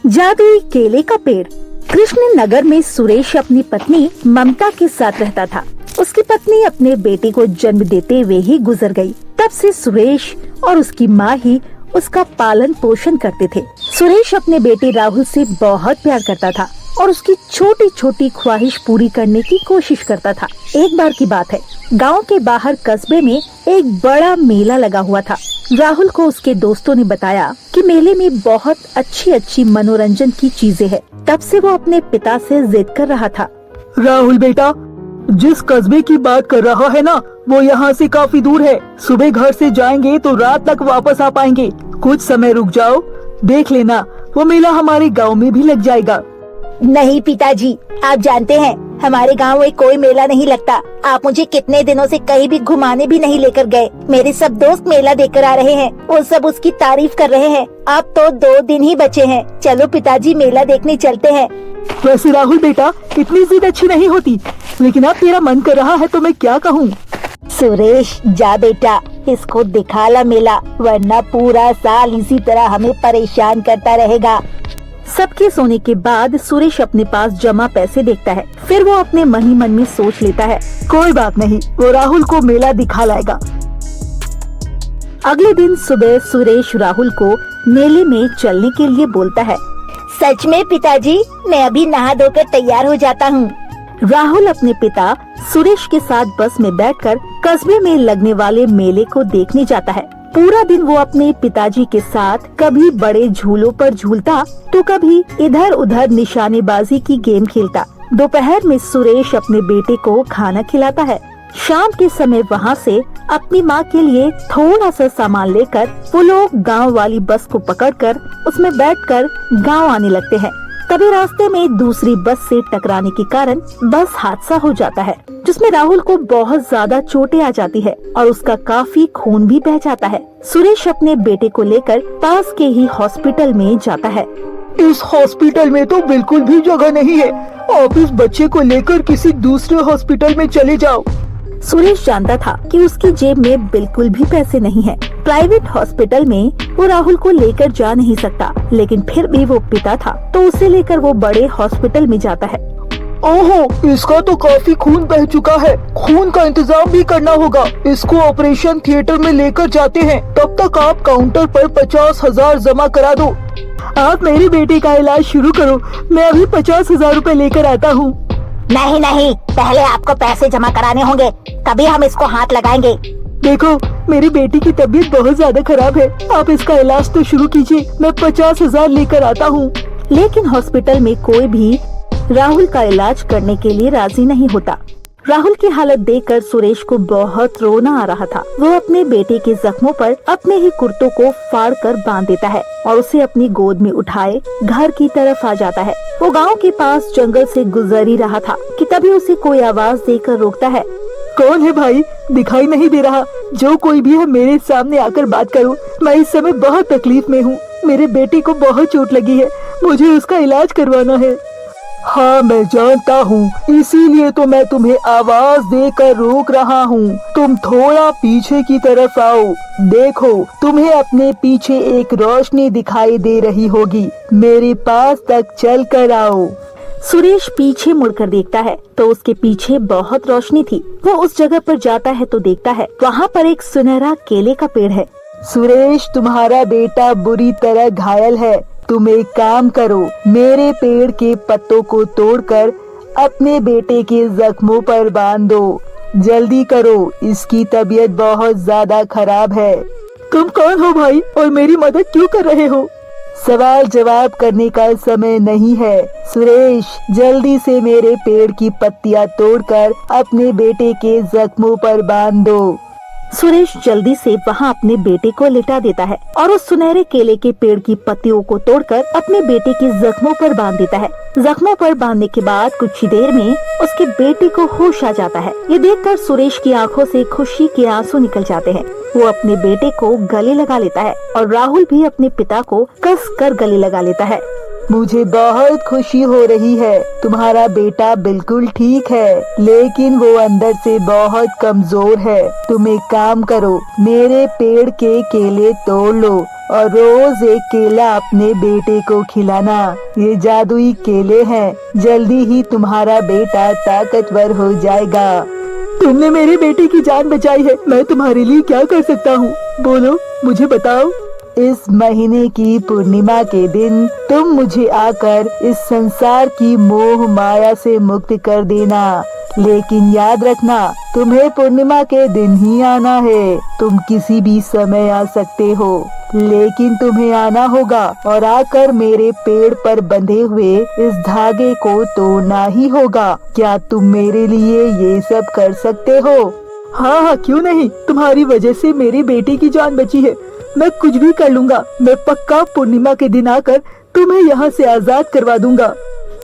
जादुई केले का पेड़। कृष्ण नगर में सुरेश अपनी पत्नी ममता के साथ रहता था। उसकी पत्नी अपने बेटे को जन्म देते हुए ही गुजर गई। तब से सुरेश और उसकी माँ ही उसका पालन पोषण करते थे। सुरेश अपने बेटे राहुल से बहुत प्यार करता था और उसकी छोटी छोटी ख्वाहिश पूरी करने की कोशिश करता था। एक बार की बात है, गांव के बाहर कस्बे में एक बड़ा मेला लगा हुआ था। राहुल को उसके दोस्तों ने बताया कि मेले में बहुत अच्छी अच्छी मनोरंजन की चीजें हैं। तब से वो अपने पिता से जिद कर रहा था। राहुल बेटा, जिस कस्बे की बात कर रहा है ना, वो यहाँ से काफी दूर है। सुबह घर से जाएंगे तो रात तक वापस आ पाएंगे। कुछ समय रुक जाओ, देख लेना, वो मेला हमारे गांव में भी लग जाएगा। नहीं पिताजी, आप जानते हैं हमारे गांव में कोई मेला नहीं लगता। आप मुझे कितने दिनों से कहीं भी घुमाने भी नहीं लेकर गए। मेरे सब दोस्त मेला देखकर आ रहे हैं, वो सब उसकी तारीफ कर रहे हैं। अब तो 2 दिन ही बचे हैं। चलो पिताजी, मेला देखने चलते हैं। वैसे राहुल बेटा, इतनी जिद अच्छी नहीं होती, लेकिन अब तेरा मन कर रहा है तो मैं क्या कहूँ। सुरेश, जा बेटा, इसको दिखा ला मेला, वरना पूरा साल इसी तरह हमें परेशान करता रहेगा। सबके सोने के बाद सुरेश अपने पास जमा पैसे देखता है। फिर वो अपने मन ही मन में सोच लेता है, कोई बात नहीं, वो राहुल को मेला दिखा लाएगा। अगले दिन सुबह सुरेश राहुल को मेले में चलने के लिए बोलता है। सच में पिताजी, मैं अभी नहा धोकर तैयार हो जाता हूँ। राहुल अपने पिता सुरेश के साथ बस में बैठकर कस्बे में लगने वाले मेले को देखने जाता है। पूरा दिन वो अपने पिताजी के साथ कभी बड़े झूलों पर झूलता तो कभी इधर उधर निशानेबाजी की गेम खेलता। दोपहर में सुरेश अपने बेटे को खाना खिलाता है। शाम के समय वहाँ से अपनी माँ के लिए थोड़ा सा सामान लेकर वो लोग गांव वाली बस को पकड़कर उसमें बैठकर गांव आने लगते हैं। तभी रास्ते में दूसरी बस से टकराने के कारण बस हादसा हो जाता है, जिसमें राहुल को बहुत ज्यादा चोटें आ जाती है और उसका काफी खून भी बह जाता है। सुरेश अपने बेटे को लेकर पास के ही हॉस्पिटल में जाता है। इस हॉस्पिटल में तो बिल्कुल भी जगह नहीं है। आप इस बच्चे को लेकर किसी दूसरे हॉस्पिटल में चले जाओ। सुरेश जानता था कि उसकी जेब में बिल्कुल भी पैसे नहीं है। प्राइवेट हॉस्पिटल में वो राहुल को लेकर जा नहीं सकता, लेकिन फिर भी वो पिता था तो उसे लेकर वो बड़े हॉस्पिटल में जाता है। ओहो, इसका तो काफी खून बह चुका है। खून का इंतजाम भी करना होगा। इसको ऑपरेशन थिएटर में लेकर जाते हैं। तब तक आप काउंटर पर 50,000 जमा करा दो। आप मेरे बेटे का इलाज शुरू करो, मैं अभी 50,000 रूपए लेकर आता हूँ। नहीं नहीं, पहले आपको पैसे जमा कराने होंगे, तभी हम इसको हाथ लगाएंगे। देखो, मेरी बेटी की तबीयत बहुत ज्यादा खराब है, आप इसका इलाज तो शुरू कीजिए, मैं 50,000 लेकर आता हूँ। लेकिन हॉस्पिटल में कोई भी राहुल का इलाज करने के लिए राजी नहीं होता। राहुल की हालत देखकर सुरेश को बहुत रोना आ रहा था। वो अपने बेटे के जख्मों पर अपने ही कुर्तों को फाड़ कर बांध देता है और उसे अपनी गोद में उठाए घर की तरफ आ जाता है। वो गांव के पास जंगल से गुजर ही रहा था कि तभी उसे कोई आवाज देकर रोकता है। कौन है भाई? दिखाई नहीं दे रहा। जो कोई भी है, मेरे सामने आकर बात करो। मैं इस समय बहुत तकलीफ में हूँ। मेरे बेटे को बहुत चोट लगी है, मुझे उसका इलाज करवाना है। हाँ, मैं जानता हूँ, इसीलिए तो मैं तुम्हें आवाज देकर रोक रहा हूँ। तुम थोड़ा पीछे की तरफ आओ। देखो, तुम्हें अपने पीछे एक रोशनी दिखाई दे रही होगी। मेरे पास तक चल कर आओ। सुरेश पीछे मुड़कर देखता है तो उसके पीछे बहुत रोशनी थी। वो उस जगह पर जाता है तो देखता है वहाँ पर एक सुनहरा केले का पेड़ है। सुरेश, तुम्हारा बेटा बुरी तरह घायल है। तुम एक काम करो, मेरे पेड़ के पत्तों को तोड़कर अपने बेटे के जख्मों पर बांध दो। जल्दी करो, इसकी तबीयत बहुत ज्यादा खराब है। तुम कौन हो भाई, और मेरी मदद क्यों कर रहे हो? सवाल जवाब करने का समय नहीं है। सुरेश, जल्दी से मेरे पेड़ की पत्तियां तोड़कर अपने बेटे के जख्मों पर बांध दो। सुरेश जल्दी से वहाँ अपने बेटे को लिटा देता है और उस सुनहरे केले के पेड़ की पत्तियों को तोड़कर अपने बेटे के जख्मों पर बांध देता है। जख्मों पर बांधने के बाद कुछ ही देर में उसके बेटे को होश आ जाता है। ये देखकर सुरेश की आंखों से खुशी के आंसू निकल जाते हैं। वो अपने बेटे को गले लगा लेता है और राहुल भी अपने पिता को कस कर गले लगा लेता है। मुझे बहुत खुशी हो रही है। तुम्हारा बेटा बिल्कुल ठीक है, लेकिन वो अंदर से बहुत कमजोर है। तुम एक काम करो, मेरे पेड़ के केले तोड़ लो और रोज एक केला अपने बेटे को खिलाना। ये जादुई केले हैं, जल्दी ही तुम्हारा बेटा ताकतवर हो जाएगा। तुमने मेरे बेटे की जान बचाई है, मैं तुम्हारे लिए क्या कर सकता हूँ? बोलो, मुझे बताओ। इस महीने की पूर्णिमा के दिन तुम मुझे आकर इस संसार की मोह माया से मुक्त कर देना, लेकिन याद रखना तुम्हें पूर्णिमा के दिन ही आना है। तुम किसी भी समय आ सकते हो, लेकिन तुम्हें आना होगा और आकर मेरे पेड़ पर बंधे हुए इस धागे को तोड़ना ही होगा। क्या तुम मेरे लिए ये सब कर सकते हो? हाँ हाँ, क्यों नहीं। तुम्हारी वजह से मेरे बेटे की जान बची है, मैं कुछ भी कर लूँगा। मैं पक्का पूर्णिमा के दिन आकर तुम्हें यहाँ से आजाद करवा दूंगा।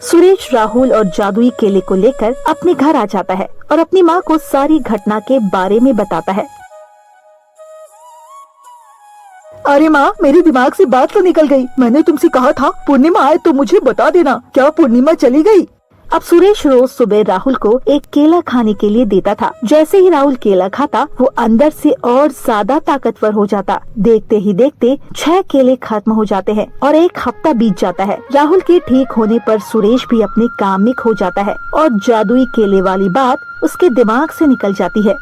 सुरेश राहुल और जादुई केले को लेकर अपने घर आ जाता है और अपनी माँ को सारी घटना के बारे में बताता है। अरे माँ, मेरे दिमाग से बात तो निकल गई। मैंने तुमसे कहा था पूर्णिमा आए तो मुझे बता देना। क्या पूर्णिमा चली गई? अब सुरेश रोज सुबह राहुल को एक केला खाने के लिए देता था। जैसे ही राहुल केला खाता, वो अंदर से और ज्यादा ताकतवर हो जाता। देखते ही देखते 6 केले खत्म हो जाते हैं और 1 हफ्ता बीत जाता है। राहुल के ठीक होने पर सुरेश भी अपने काम में खो जाता है और जादुई केले वाली बात उसके दिमाग से निकल जाती है।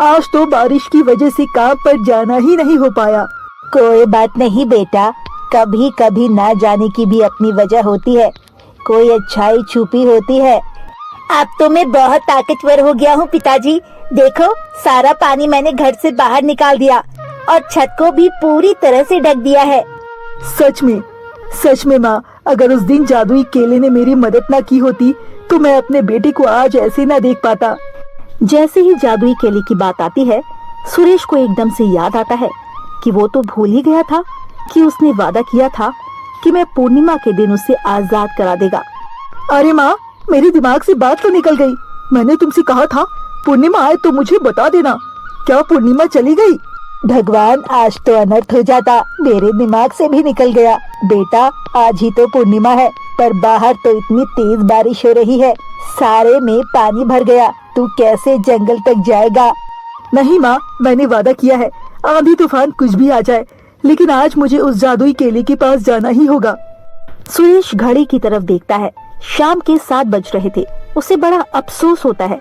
आज तो बारिश की वजह से काम पर जाना ही नहीं हो पाया। कोई बात नहीं बेटा, कभी कभी ना जाने की भी अपनी वजह होती है। कोई अच्छाई छुपी होती है। अब तो मैं बहुत ताकतवर हो गया हूँ पिताजी। देखो, सारा पानी मैंने घर से बाहर निकाल दिया और छत को भी पूरी तरह से ढक दिया है। सच में माँ, अगर उस दिन जादुई केले ने मेरी मदद न की होती तो मैं अपने बेटे को आज ऐसे न देख पाता। जैसे ही जादुई केले की बात आती है, सुरेश को एकदम से याद आता है कि वो तो भूल ही गया था कि उसने वादा किया था कि मैं पूर्णिमा के दिन उसे आजाद करा देगा। अरे माँ, मेरे दिमाग से बात तो निकल गई। मैंने तुमसे कहा था पूर्णिमा आए तो मुझे बता देना। क्या पूर्णिमा चली गई? भगवान, आज तो अनर्थ हो जाता, मेरे दिमाग से भी निकल गया। बेटा, आज ही तो पूर्णिमा है, पर बाहर तो इतनी तेज बारिश हो रही है, सारे में पानी भर गया। तू कैसे जंगल तक जाएगा? नहीं माँ, मैंने वादा किया है, आंधी तूफान कुछ भी आ जाए, लेकिन आज मुझे उस जादुई केले के पास जाना ही होगा। सुरेश घड़ी की तरफ देखता है। शाम के 7 बज रहे थे। उसे बड़ा अफसोस होता है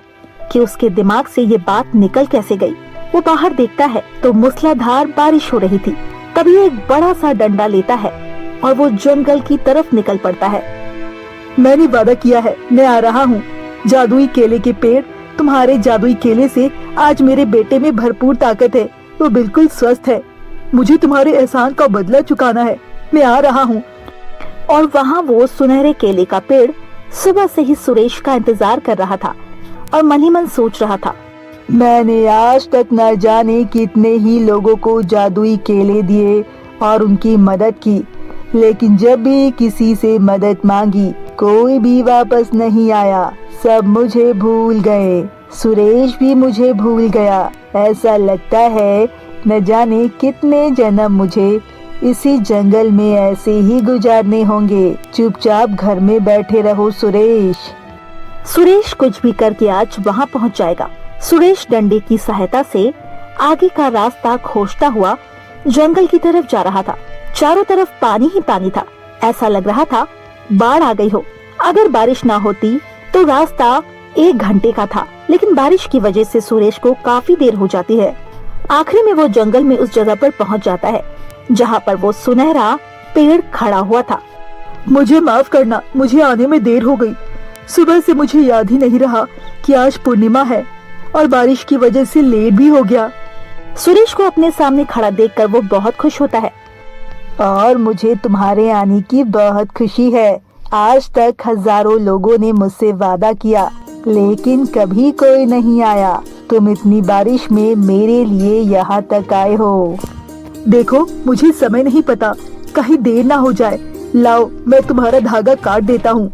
कि उसके दिमाग से ये बात निकल कैसे गई। वो बाहर देखता है तो मूसलाधार बारिश हो रही थी। तभी एक बड़ा सा डंडा लेता है और वो जंगल की तरफ निकल पड़ता है। मैंने वादा किया है, मैं आ रहा हूँ। जादुई केले के पेड़, तुम्हारे जादुई केले से आज मेरे बेटे में भरपूर ताकत है, वो बिल्कुल स्वस्थ है। मुझे तुम्हारे एहसान का बदला चुकाना है, मैं आ रहा हूँ। और वहाँ वो सुनहरे केले का पेड़ सुबह से ही सुरेश का इंतजार कर रहा था और मन ही मन सोच रहा था, मैंने आज तक न जाने कितने ही लोगों को जादुई केले दिए और उनकी मदद की, लेकिन जब भी किसी से मदद मांगी कोई भी वापस नहीं आया। सब मुझे भूल गए, सुरेश भी मुझे भूल गया। ऐसा लगता है न जाने कितने जन्म मुझे इसी जंगल में ऐसे ही गुजारने होंगे। चुपचाप घर में बैठे रहो सुरेश। सुरेश कुछ भी करके आज वहाँ पहुँच जाएगा। सुरेश डंडे की सहायता से आगे का रास्ता खोजता हुआ जंगल की तरफ जा रहा था। चारों तरफ पानी ही पानी था। ऐसा लग रहा था बाढ़ आ गई हो। अगर बारिश ना होती तो रास्ता 1 घंटे का था, लेकिन बारिश की वजह से सुरेश को काफी देर हो जाती है। आखिरी में वो जंगल में उस जगह पर पहुंच जाता है जहां पर वो सुनहरा पेड़ खड़ा हुआ था। मुझे माफ करना, मुझे आने में देर हो गई। सुबह से मुझे याद ही नहीं रहा कि आज पूर्णिमा है और बारिश की वजह से लेट भी हो गया। सुरेश को अपने सामने खड़ा देखकर वो बहुत खुश होता है। और मुझे तुम्हारे आने की बहुत खुशी है। आज तक हजारों लोगों ने मुझसे वादा किया, लेकिन कभी कोई नहीं आया। तुम इतनी बारिश में मेरे लिए यहाँ तक आए हो। देखो, मुझे समय नहीं पता, कहीं देर ना हो जाए। लाओ, मैं तुम्हारा धागा काट देता हूँ।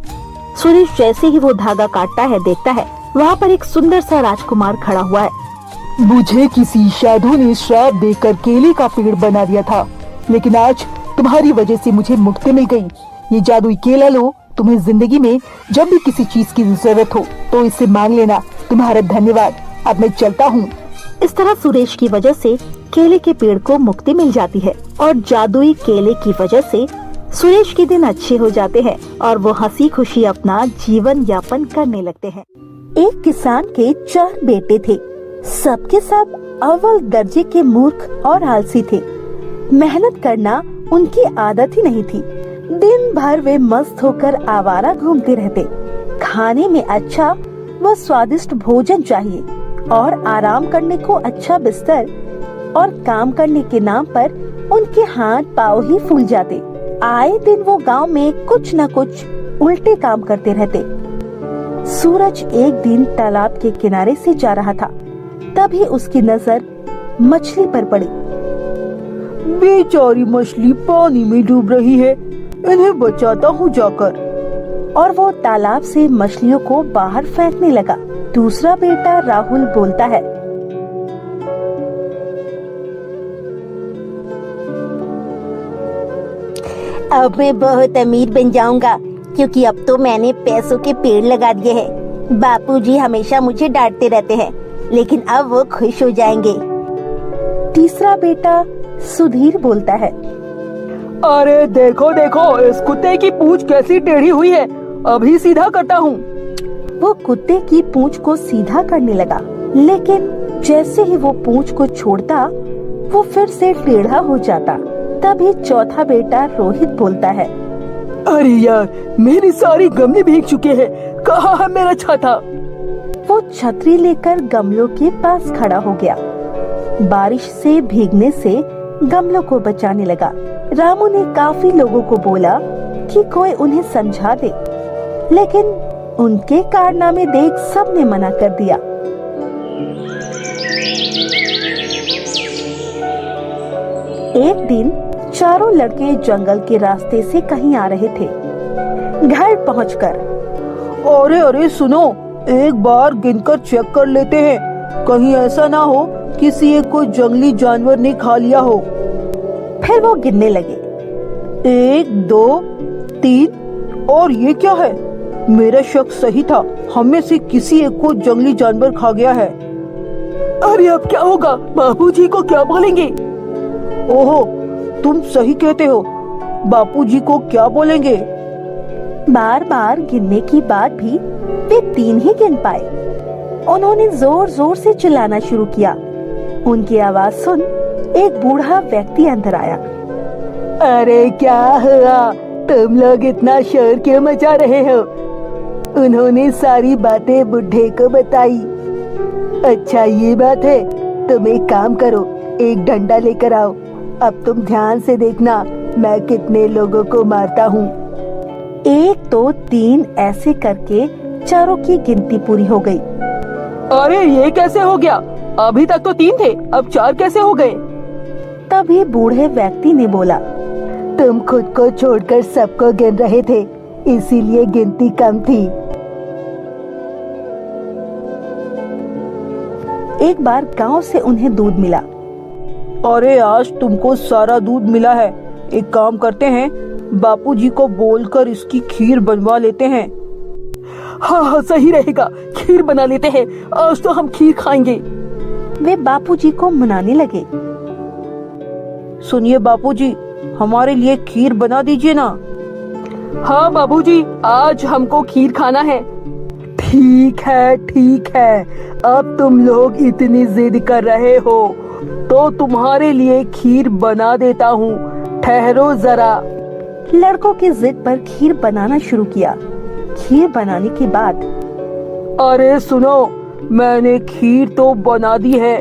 सुरेश जैसे ही वो धागा काटता है, देखता है वहाँ पर एक सुंदर सा राजकुमार खड़ा हुआ है। मुझे किसी साधु ने श्राप देकर केले का पेड़ बना दिया था, लेकिन आज तुम्हारी वजह से मुझे मुक्ति मिल गई। ये जादुई केला लो, तुम्हें जिंदगी में जब भी किसी चीज की जरूरत हो तो इससे मांग लेना। तुम्हारा धन्यवाद। अब मैं चलता हूँ। इस तरह सुरेश की वजह से केले के पेड़ को मुक्ति मिल जाती है और जादुई केले की वजह से सुरेश के दिन अच्छे हो जाते हैं और वो हंसी खुशी अपना जीवन यापन करने लगते हैं। एक किसान के 4 बेटे थे। सबके सब अव्वल दर्जे के मूर्ख और आलसी थे। मेहनत करना उनकी आदत ही नहीं थी। दिन भर वे मस्त होकर आवारा घूमते रहते। खाने में अच्छा व स्वादिष्ट भोजन चाहिए और आराम करने को अच्छा बिस्तर और काम करने के नाम पर उनके हाथ पाँव ही फूल जाते। आए दिन वो गांव में कुछ न कुछ उल्टे काम करते रहते। सूरज एक दिन तालाब के किनारे से जा रहा था, तभी उसकी नजर मछली पर पड़ी। बेचारी मछली पानी में डूब रही है, इन्हें बचाता हूँ जाकर। और वो तालाब से मछलियों को बाहर फेंकने लगा। दूसरा बेटा राहुल बोलता है, अब मैं बहुत अमीर बन जाऊंगा, क्योंकि अब तो मैंने पैसों के पेड़ लगा दिए हैं। बापूजी हमेशा मुझे डांटते रहते हैं, लेकिन अब वो खुश हो जाएंगे। तीसरा बेटा सुधीर बोलता है, अरे देखो देखो, इस कुत्ते की पूंछ कैसी टेढ़ी हुई है, अभी सीधा करता हूँ। वो कुत्ते की पूंछ को सीधा करने लगा, लेकिन जैसे ही वो पूंछ को छोड़ता वो फिर से टेढ़ा हो जाता। तभी चौथा बेटा रोहित बोलता है, अरे यार, मेरी सारी गमले भीग चुके हैं, कहाँ है मेरा छाता? वो छतरी लेकर गमलों के पास खड़ा हो गया। बारिश से भीगने से गमलों को बचाने लगा। रामू ने काफी लोगों को बोला कि कोई उन्हें समझा दे, लेकिन उनके कारनामे देख सबने मना कर दिया। एक दिन चारों लड़के जंगल के रास्ते से कहीं आ रहे थे। घर पहुंचकर, अरे अरे सुनो, एक बार गिनकर चेक कर लेते हैं, कहीं ऐसा ना हो किसी एक को जंगली जानवर ने खा लिया हो। फिर वो गिनने लगे। 1 2 3, और ये क्या है? मेरा शक सही था, हम में से किसी एक को जंगली जानवर खा गया है। अरे अब क्या होगा? बापूजी को क्या बोलेंगे? ओहो, तुम सही कहते हो, बापूजी को क्या बोलेंगे? बार बार गिनने के बाद भी वे 3 ही गिन पाए। उन्होंने जोर जोर से चिल्लाना शुरू किया। उनकी आवाज सुन एक बूढ़ा व्यक्ति अंदर आया। अरे क्या हुआ? तुम लोग इतना शोर क्यों मचा रहे हो? उन्होंने सारी बातें बुढ़े को बताई। अच्छा ये बात है, तुम एक काम करो, एक डंडा लेकर आओ। अब तुम ध्यान से देखना मैं कितने लोगों को मारता हूँ। 1 2 3 ऐसे करके चारों की गिनती पूरी हो गई। अरे ये कैसे हो गया? अभी तक तो 3 थे, अब 4 कैसे हो गए? तभी बूढ़े व्यक्ति ने बोला, तुम खुद को छोड़कर सबको गिन रहे थे, इसीलिए गिनती कम थी। एक बार गांव से उन्हें दूध मिला। अरे आज तुमको सारा दूध मिला है, एक काम करते हैं, बापूजी को बोलकर इसकी खीर बनवा लेते हैं। हाँ हाँ सही रहेगा, खीर बना लेते हैं, आज तो हम खीर खाएंगे। वे बापूजी को मनाने लगे। सुनिए बापूजी, हमारे लिए खीर बना दीजिए ना। हाँ बाबूजी, आज हमको खीर खाना है। ठीक है, अब तुम लोग इतनी जिद कर रहे हो तो तुम्हारे लिए खीर बना देता हूँ, ठहरो जरा। लड़कों की जिद पर खीर बनाना शुरू किया। खीर बनाने के बाद, अरे सुनो, मैंने खीर तो बना दी है,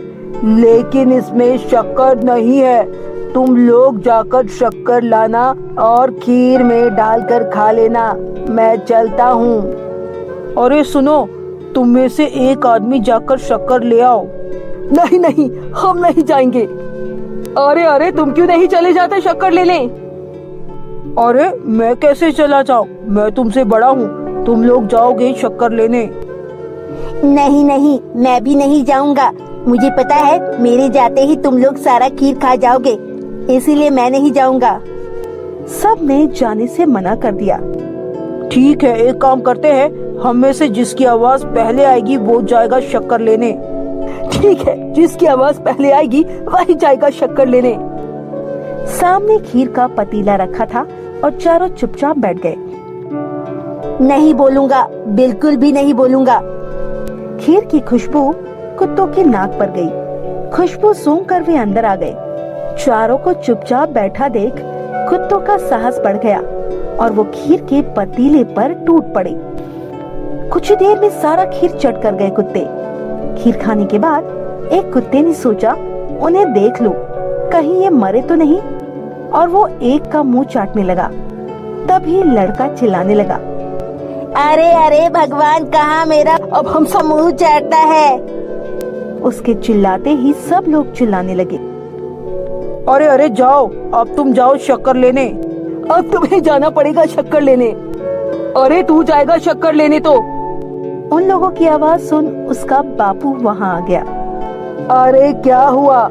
लेकिन इसमें शक्कर नहीं है। तुम लोग जाकर शक्कर लाना और खीर में डालकर खा लेना, मैं चलता हूँ। अरे सुनो, तुम में से एक आदमी जाकर शक्कर ले आओ। नहीं, हम नहीं जाएंगे। अरे तुम क्यों नहीं चले जाते शक्कर ले लें? अरे मैं कैसे चला जाऊँ, मैं तुमसे बड़ा हूँ, तुम लोग जाओगे शक्कर लेने। नहीं, मैं भी नहीं जाऊंगा। मुझे पता है मेरे जाते ही तुम लोग सारा खीर खा जाओगे, इसीलिए मैं नहीं जाऊंगा। सब ने जाने से मना कर दिया। ठीक है, एक काम करते हैं, हम में से जिसकी आवाज पहले आएगी वो जाएगा शक्कर लेने। ठीक है, जिसकी आवाज पहले आएगी वही जाएगा शक्कर लेने। सामने खीर का पतीला रखा था और चारों चुपचाप बैठ गए। नहीं बोलूंगा, बिल्कुल भी नहीं बोलूंगा। खीर की खुशबू कुत्तों के नाक पर गई। खुशबू सूंघकर वे अंदर आ गए। चारों को चुपचाप बैठा देख कुत्तों का साहस बढ़ गया और वो खीर के पतीले पर टूट पड़े। कुछ ही देर में सारा खीर चट कर गए कुत्ते। खीर खाने के बाद एक कुत्ते ने सोचा, उन्हें देख लो, कहीं ये मरे तो नहीं, और वो एक का मुंह चाटने लगा। तभी लड़का चिल्लाने लगा, अरे अरे भगवान, कहाँ मेरा अब हम सब मुंह चाटता है। उसके चिल्लाते ही सब लोग चिल्लाने लगे। अरे अरे जाओ, अब तुम जाओ शक्कर लेने। अब तुम्हें जाना पड़ेगा शक्कर लेने। अरे तू जाएगा शक्कर लेने तो। उन लोगों की आवाज सुन उसका बापू वहाँ आ गया। अरे क्या हुआ,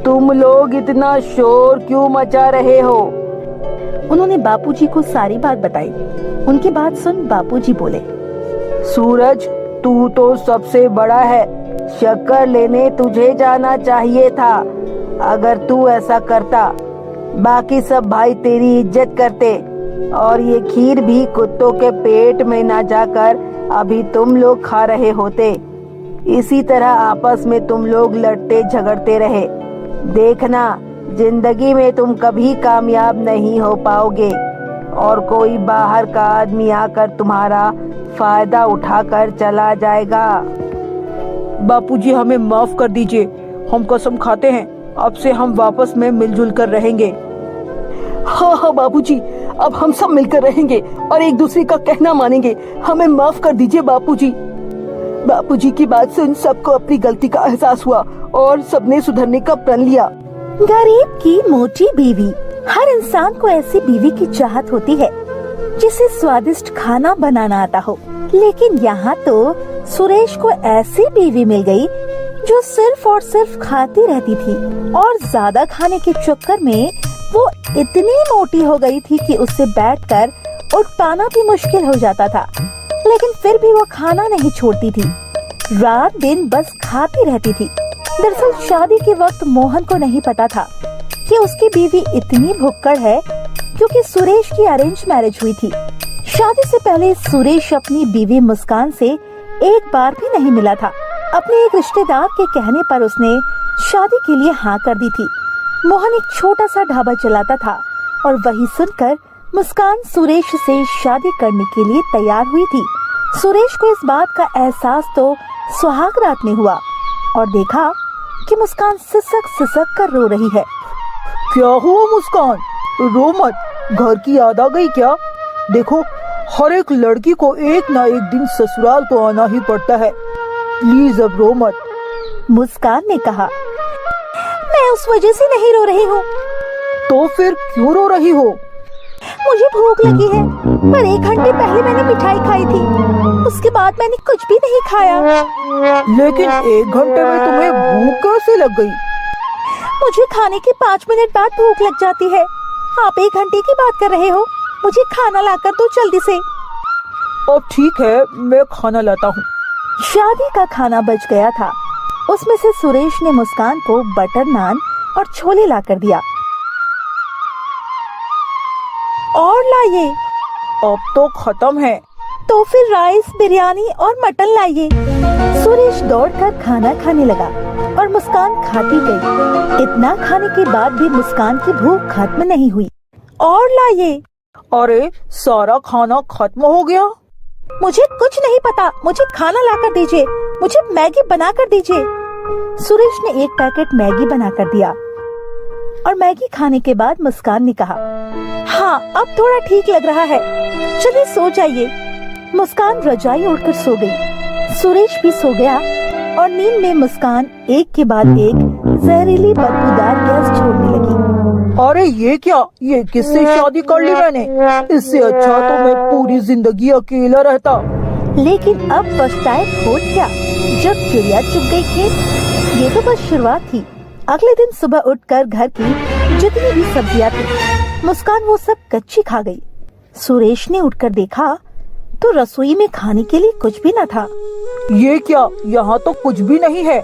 तुम लोग इतना शोर क्यों मचा रहे हो? उन्होंने बापूजी को सारी बात बताई। उनकी बात सुन बापूजी बोले, सूरज, तू तो सबसे बड़ा है, शक्कर लेने तुझे जाना चाहिए था। अगर तू ऐसा करता, बाकी सब भाई तेरी इज्जत करते और ये खीर भी कुत्तों के पेट में ना जाकर अभी तुम लोग खा रहे होते। इसी तरह आपस में तुम लोग लड़ते झगड़ते रहे। देखना, जिंदगी में तुम कभी कामयाब नहीं हो पाओगे और कोई बाहर का आदमी आकर तुम्हारा फायदा उठाकर चला जाएगा। बापूजी, हमें माफ कर दीजिए। हम कसम खाते हैं अब से हम वापस में मिलजुल कर रहेंगे। हाँ हाँ बापूजी, अब हम सब मिलकर रहेंगे और एक दूसरे का कहना मानेंगे। हमें माफ कर दीजिए बापूजी। बापूजी की बात सुन सबको अपनी गलती का एहसास हुआ और सबने सुधरने का प्रण लिया। गरीब की मोटी बीवी। हर इंसान को ऐसी बीवी की चाहत होती है जिसे स्वादिष्ट खाना बनाना आता हो, लेकिन यहाँ तो सुरेश को ऐसी बीवी मिल गई जो सिर्फ और सिर्फ खाती रहती थी और ज्यादा खाने के चक्कर में वो इतनी मोटी हो गई थी कि उससे बैठकर उठ पाना भी मुश्किल हो जाता था। लेकिन फिर भी वो खाना नहीं छोड़ती थी, रात दिन बस खाती रहती थी। दरअसल शादी के वक्त मोहन को नहीं पता था कि उसकी बीवी इतनी भुक्कड़ है, क्योंकि सुरेश की अरेंज मैरिज हुई थी। शादी से पहले सुरेश अपनी बीवी मुस्कान से एक बार भी नहीं मिला था। अपने एक रिश्तेदार के कहने पर उसने शादी के लिए हाँ कर दी थी। मोहन एक छोटा सा ढाबा चलाता था और वही सुनकर मुस्कान सुरेश से शादी करने के लिए तैयार हुई थी। सुरेश को इस बात का एहसास तो सुहाग रात में हुआ और देखा कि मुस्कान सिसक सिसक कर रो रही है। क्या हुआ मुस्कान, रो मत। घर की याद आ गई क्या? देखो, हर एक लड़की को एक ना एक दिन ससुराल तो आना ही पड़ता है। प्लीज अब रो मत। मुस्कान ने कहा, मैं उस वजह से नहीं रो रही हूँ। तो फिर क्यों रो रही हो? मुझे भूख लगी है, पर 1 घंटे पहले मैंने मिठाई खाई थी, उसके बाद मैंने कुछ भी नहीं खाया। लेकिन 1 घंटे में तुम्हें भूख कैसे लग गई? मुझे खाने के 5 मिनट बाद भूख लग जाती है। आप 1 घंटे की बात कर रहे हो, मुझे खाना लाकर दो जल्दी से। अब ठीक है, मैं खाना लाता हूँ। शादी का खाना बच गया था। उसमें से सुरेश ने मुस्कान को बटर नान और छोले लाकर दिया। और लाइए। अब तो खत्म है। तो फिर राइस, बिरयानी और मटन लाइए। सुरेश दौड़कर खाना खाने लगा और मुस्कान खाती गई। इतना खाने के बाद भी मुस्कान की भूख खत्म नहीं हुई। और लाइए। अरे, सारा खाना खत्म हो गया। मुझे कुछ नहीं पता, मुझे खाना लाकर दीजिए, मुझे मैगी बनाकर दीजिए। सुरेश ने 1 पैकेट मैगी बनाकर दिया और मैगी खाने के बाद मुस्कान ने कहा, हाँ अब थोड़ा ठीक लग रहा है, चलिए सो जाइए। मुस्कान रजाई ओढ़कर सो गई। सुरेश भी सो गया और नींद में मुस्कान एक के बाद एक जहरीली बदबूदार गैस छोड़ने लगी। अरे ये क्या, ये किससे शादी कर ली मैंने? इससे अच्छा तो मैं पूरी जिंदगी अकेला रहता। लेकिन अब पछताए खोट क्या, जब चिड़िया चुग गई खेत। ये तो बस शुरुआत थी। अगले दिन सुबह उठकर घर की जितनी भी सब्जियां थी, मुस्कान वो सब कच्ची खा गई। सुरेश ने उठकर देखा तो रसोई में खाने के लिए कुछ भी न था। ये क्या, यहाँ तो कुछ भी नहीं है।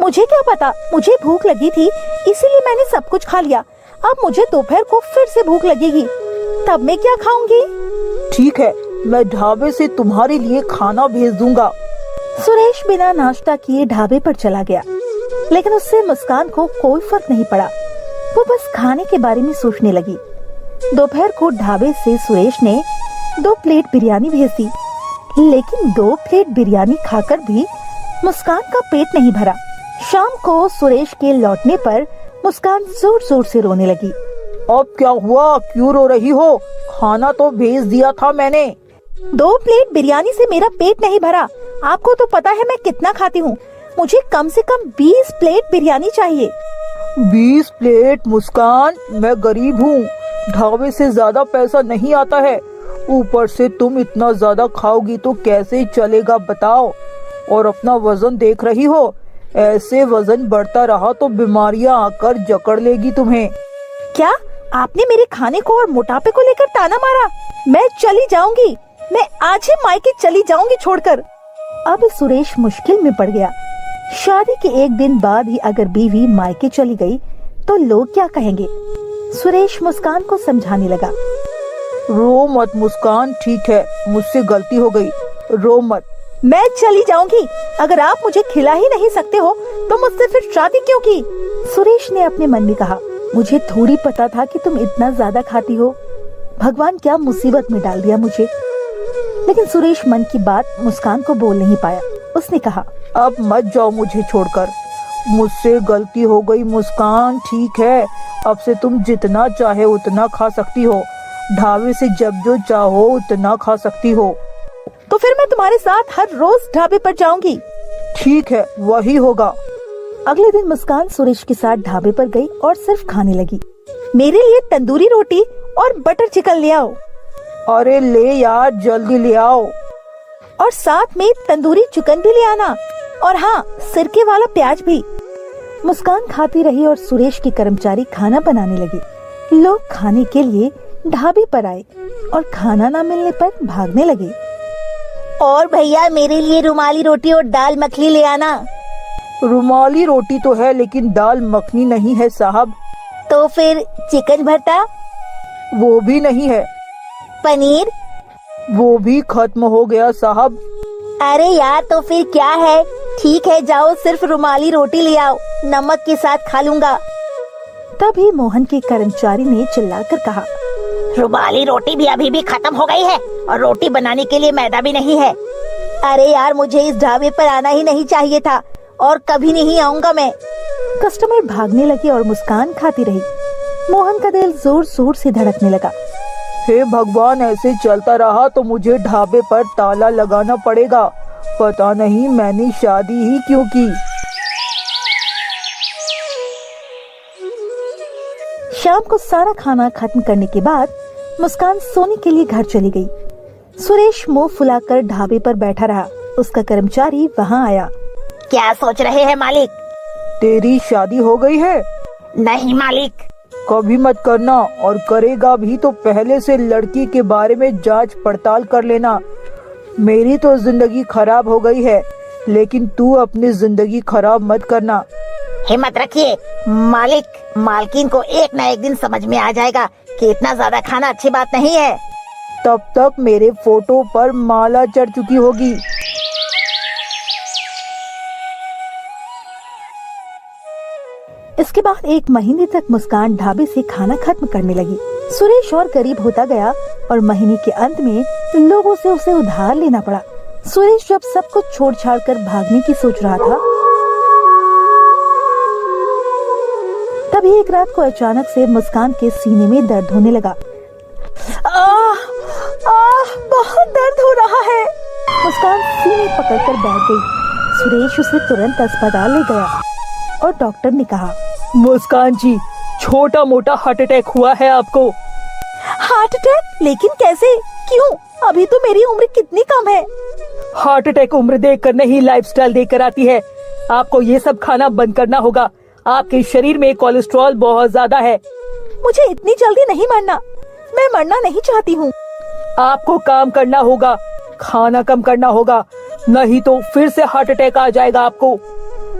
मुझे क्या पता, मुझे भूख लगी थी इसीलिए मैंने सब कुछ खा लिया। अब मुझे दोपहर को फिर से भूख लगेगी, तब मैं क्या खाऊंगी? ठीक है, मैं ढाबे से तुम्हारे लिए खाना भेज दूंगा। सुरेश बिना नाश्ता किए ढाबे पर चला गया, लेकिन उससे मुस्कान को कोई फर्क नहीं पड़ा। वो बस खाने के बारे में सोचने लगी। दोपहर को ढाबे से सुरेश ने 2 प्लेट बिरयानी भेज दी, लेकिन 2 प्लेट बिरयानी खाकर भी मुस्कान का पेट नहीं भरा। शाम को सुरेश के लौटने पर मुस्कान जोर जोर से रोने लगी। अब क्या हुआ, क्यों रो रही हो? खाना तो भेज दिया था मैंने। 2 प्लेट बिरयानी से मेरा पेट नहीं भरा। आपको तो पता है मैं कितना खाती हूँ। मुझे कम से कम 20 प्लेट बिरयानी चाहिए। 20 प्लेट? मुस्कान, मैं गरीब हूँ, ढाबे से ज्यादा पैसा नहीं आता है। ऊपर से तुम इतना ज्यादा खाओगी तो कैसे चलेगा बताओ? और अपना वजन देख रही हो, ऐसे वजन बढ़ता रहा तो बीमारियां आकर जकड़ लेगी तुम्हें। क्या आपने मेरे खाने को और मोटापे को लेकर ताना मारा? मैं चली जाऊंगी, मैं आज ही मायके चली जाऊंगी छोड़कर। अब सुरेश मुश्किल में पड़ गया। शादी के 1 दिन बाद ही अगर बीवी मायके चली गई तो लोग क्या कहेंगे? सुरेश मुस्कान को समझाने लगा। रो मत मुस्कान, ठीक है, मुझसे गलती हो गई, रो मत। मैं चली जाऊंगी। अगर आप मुझे खिला ही नहीं सकते हो तो मुझसे फिर शादी क्यों की? सुरेश ने अपने मन में कहा, मुझे थोड़ी पता था कि तुम इतना ज्यादा खाती हो। भगवान क्या मुसीबत में डाल दिया मुझे। लेकिन सुरेश मन की बात मुस्कान को बोल नहीं पाया। उसने कहा, अब मत जाओ मुझे छोड़कर, मुझसे गलती हो गई मुस्कान, ठीक है, अब से तुम जितना चाहे उतना खा सकती हो, ढाबे से जब जो चाहो उतना खा सकती हो। तो फिर मैं तुम्हारे साथ हर रोज ढाबे पर जाऊंगी। ठीक है, वही होगा। अगले दिन मुस्कान सुरेश के साथ ढाबे पर गई और सिर्फ खाने लगी। मेरे लिए तंदूरी रोटी और बटर चिकन ले आओ। अरे ले यार, जल्दी ले आओ। और साथ में तंदूरी चिकन भी ले आना, और हाँ, सिरके वाला प्याज भी। मुस्कान खाती रही और सुरेश के कर्मचारी खाना बनाने लगे। लोग खाने के लिए ढाबे पर आए और खाना न मिलने पर भागने लगे। और भैया मेरे लिए रुमाली रोटी और दाल मखनी ले आना। रुमाली रोटी तो है लेकिन दाल मखनी नहीं है साहब। तो फिर चिकन भरता? वो भी नहीं है। पनीर? वो भी खत्म हो गया साहब। अरे यार, तो फिर क्या है? ठीक है, जाओ, सिर्फ रुमाली रोटी ले आओ, नमक के साथ खा लूंगा। तभी मोहन के कर्मचारी ने चिल्लाकर कहा, रुमाली रोटी भी अभी भी खत्म हो गई है और रोटी बनाने के लिए मैदा भी नहीं है। अरे यार, मुझे इस ढाबे पर आना ही नहीं चाहिए था और कभी नहीं आऊंगा मैं। कस्टमर भागने लगे और मुस्कान खाती रही। मोहन का दिल जोर जोर से धड़कने लगा। हे भगवान, ऐसे चलता रहा तो मुझे ढाबे पर ताला लगाना पड़ेगा। पता नहीं मैंने शादी ही क्यों की। शाम को सारा खाना खत्म करने के बाद मुस्कान सोने के लिए घर चली गई। सुरेश मुंह फुलाकर ढाबे पर बैठा रहा। उसका कर्मचारी वहां आया। क्या सोच रहे हैं मालिक? तेरी शादी हो गई है? नहीं मालिक। कभी मत करना, और करेगा भी तो पहले से लड़की के बारे में जांच पड़ताल कर लेना। मेरी तो जिंदगी खराब हो गई है, लेकिन तू अपनी जिंदगी खराब मत करना। हिम्मत रखिए मालिक, मालकिन को एक न एक दिन समझ में आ जाएगा कि इतना ज्यादा खाना अच्छी बात नहीं है। तब तक मेरे फोटो पर माला चढ़ चुकी होगी। इसके बाद 1 महीने तक मुस्कान ढाबे से खाना खत्म करने लगी। सुरेश और गरीब होता गया और महीने के अंत में लोगों से उसे उधार लेना पड़ा। सुरेश जब सब कुछ छोड़ छाड़ कर भागने की सोच रहा था, तभी एक रात को अचानक से मुस्कान के सीने में दर्द होने लगा। बहुत दर्द हो रहा है। मुस्कान सीने पकड़कर बैठ गई। सुरेश उसे तुरंत अस्पताल ले गया और डॉक्टर ने कहा, मुस्कान जी, छोटा मोटा हार्ट अटैक हुआ है आपको। Heart attack? लेकिन कैसे? क्यों? अभी तो मेरी उम्र कितनी कम है। हार्ट अटैक उम्र देखकर नहीं, लाइफस्टाइल देखकर आती है। आपको ये सब खाना बंद करना होगा। आपके शरीर में कोलेस्ट्रॉल बहुत ज्यादा है। मुझे इतनी जल्दी नहीं मरना, मैं मरना नहीं चाहती हूँ। आपको काम करना होगा, खाना कम करना होगा, नहीं तो फिर से हार्ट अटैक आ जाएगा आपको।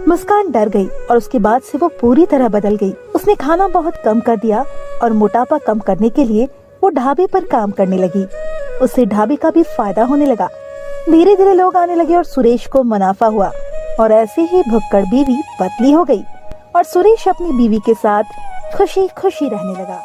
मुस्कान डर गई और उसके बाद से वो पूरी तरह बदल गई। उसने खाना बहुत कम कर दिया और मोटापा कम करने के लिए वो ढाबे पर काम करने लगी। उससे ढाबे का भी फायदा होने लगा। धीरे धीरे लोग आने लगे और सुरेश को मुनाफा हुआ और ऐसे ही भुक्कड़ बीवी पतली हो गई और सुरेश अपनी बीवी के साथ खुशी खुशी रहने लगा।